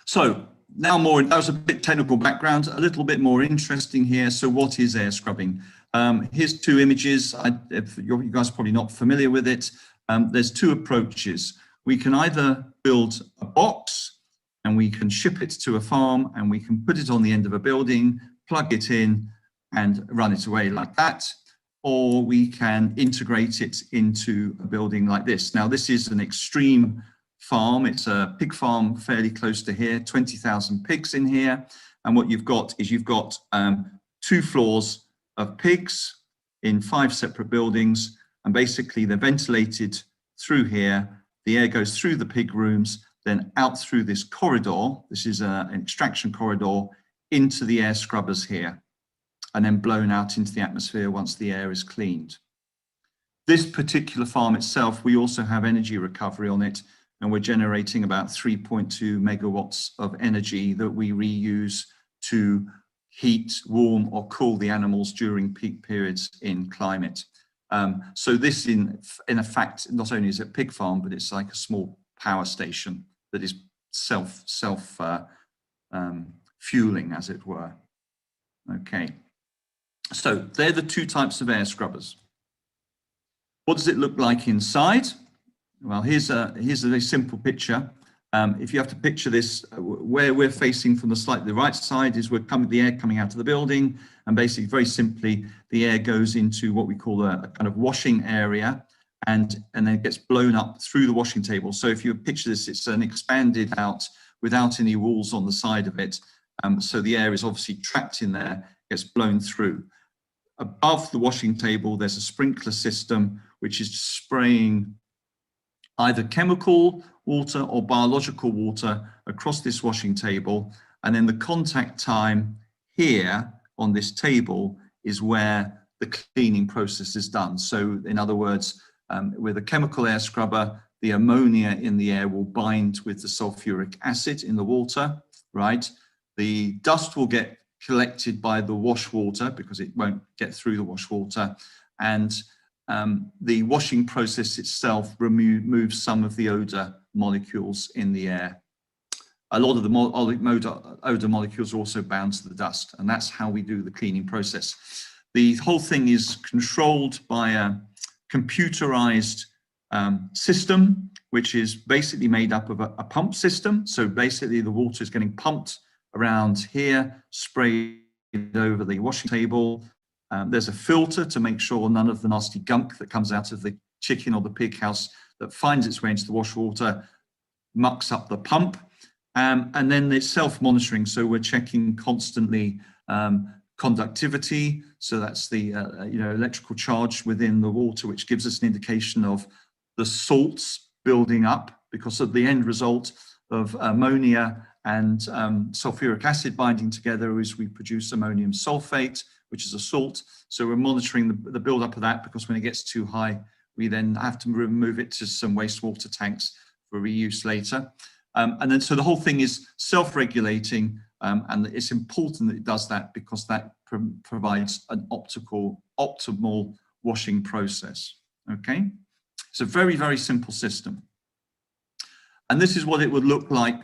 So now that was a bit technical background, a little bit more interesting here. So what is air scrubbing? Here's two images. If you guys are probably not familiar with it. There's two approaches. We can either build a box and we can ship it to a farm and we can put it on the end of a building, plug it in and run it away like that. Or we can integrate it into a building like this. Now, this is an extreme farm. It's a pig farm fairly close to here, 20,000 pigs in here. And what you've got is you've got 2 floors of pigs in 5 separate buildings. And basically they're ventilated through here. The air goes through the pig rooms, then out through this corridor. This is an extraction corridor into the air scrubbers here, and then blown out into the atmosphere once the air is cleaned. This particular farm itself, we also have energy recovery on it, and we're generating about 3.2 megawatts of energy that we reuse to heat, warm or cool the animals during peak periods in climate. So this in fact, not only is it a pig farm, but it's like a small power station that is fueling, as it were. Okay, so they're the 2 types of air scrubbers. What does it look like inside? Well, here's a very simple picture. If you have to picture this, where we're facing from the slightly right side is the air coming out of the building, and basically, very simply, the air goes into what we call a kind of washing area, and then it gets blown up through the washing table. So if you picture this, it's an expanded out without any walls on the side of it. So the air is obviously trapped in there, gets blown through. Above the washing table, there's a sprinkler system which is spraying either chemical water or biological water across this washing table. And then the contact time here on this table is where the cleaning process is done. So in other words, with a chemical air scrubber, the ammonia in the air will bind with the sulfuric acid in the water, right? The dust will get collected by the wash water because it won't get through the wash water. And the washing process itself removes some of the odor molecules in the air. A lot of the odor molecules are also bound to the dust, and that's how we do the cleaning process. The whole thing is controlled by a computerized system, which is basically made up of a pump system. So basically the water is getting pumped around here, sprayed over the washing table. There's a filter to make sure none of the nasty gunk that comes out of the chicken or the pig house that finds its way into the wash water mucks up the pump. And then it's self-monitoring. So we're checking constantly conductivity. So that's the electrical charge within the water, which gives us an indication of the salts building up because of the end result of ammonia and sulfuric acid binding together is we produce ammonium sulfate, which is a salt. So we're monitoring the buildup of that because when it gets too high, we then have to remove it to some wastewater tanks for reuse later. And then so the whole thing is self-regulating, and it's important that it does that because that provides an optimal washing process. Okay, it's a very, very simple system. And this is what it would look like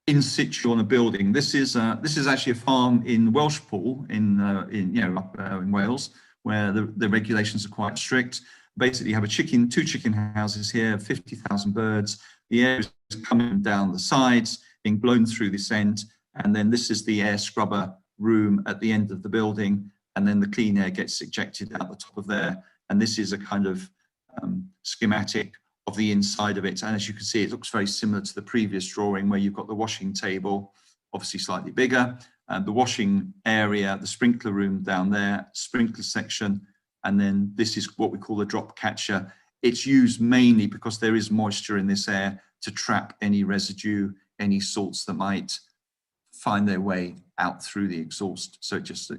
in situ on a building. This is actually a farm in Welshpool in Wales, where the regulations are quite strict. Basically, you have two chicken houses here, 50,000 birds. The air is coming down the sides, being blown through this end, and then this is the air scrubber room at the end of the building, and then the clean air gets ejected out the top of there. And this is a kind of schematic of the inside of it. And as you can see, it looks very similar to the previous drawing where you've got the washing table, obviously slightly bigger, and the washing area, the sprinkler room down there, sprinkler section, and then this is what we call a drop catcher. It's used mainly because there is moisture in this air to trap any residue, any salts that might find their way out through the exhaust. So just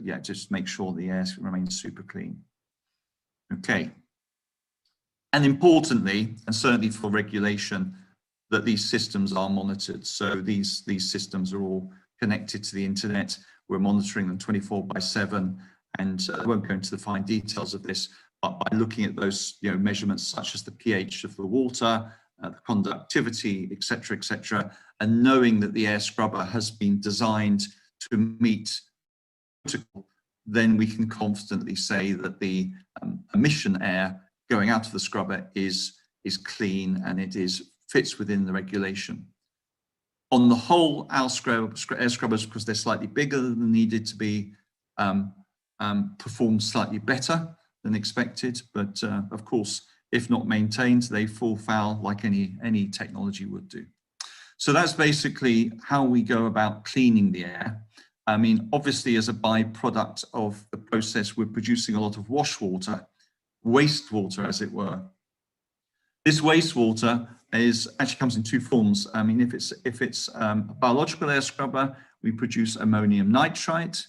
make sure the air remains super clean. Okay. And importantly, and certainly for regulation, that these systems are monitored. So these systems are all connected to the internet. We're monitoring them 24/7, and I won't go into the fine details of this, but by looking at those measurements such as the pH of the water, the conductivity, etc., and knowing that the air scrubber has been designed to meet protocol, then we can confidently say that the emission air going out of the scrubber is clean and it fits within the regulation. On the whole, our air scrubbers, because they're slightly bigger than needed to be, perform slightly better than expected, but of course, if not maintained, they fall foul like any technology would do. So that's basically how we go about cleaning the air. I mean, obviously, as a byproduct of the process, we're producing a lot of wash wastewater, as it were. This wastewater actually comes in two forms. I mean, if it's a biological air scrubber, we produce ammonium nitrite,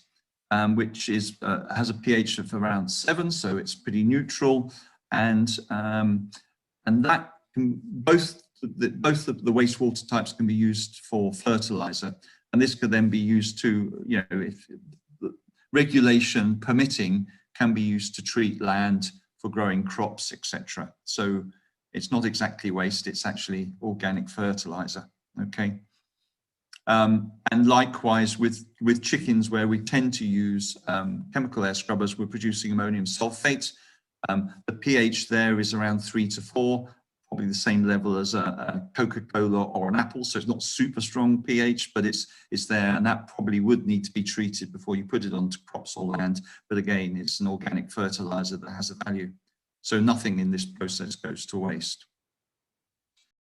which has a pH of around 7, so it's pretty neutral, and that can, both the wastewater types can be used for fertilizer, and this could then be used to, if regulation permitting, can be used to treat land for growing crops, etc. So it's not exactly waste, it's actually organic fertilizer, okay? And likewise with chickens, where we tend to use chemical air scrubbers, we're producing ammonium sulfate. The pH there is around 3 to 4, probably the same level as a Coca-Cola or an apple, so it's not super strong pH, but it's there, and that probably would need to be treated before you put it onto crops or land. But again, it's an organic fertilizer that has a value. So nothing in this process goes to waste.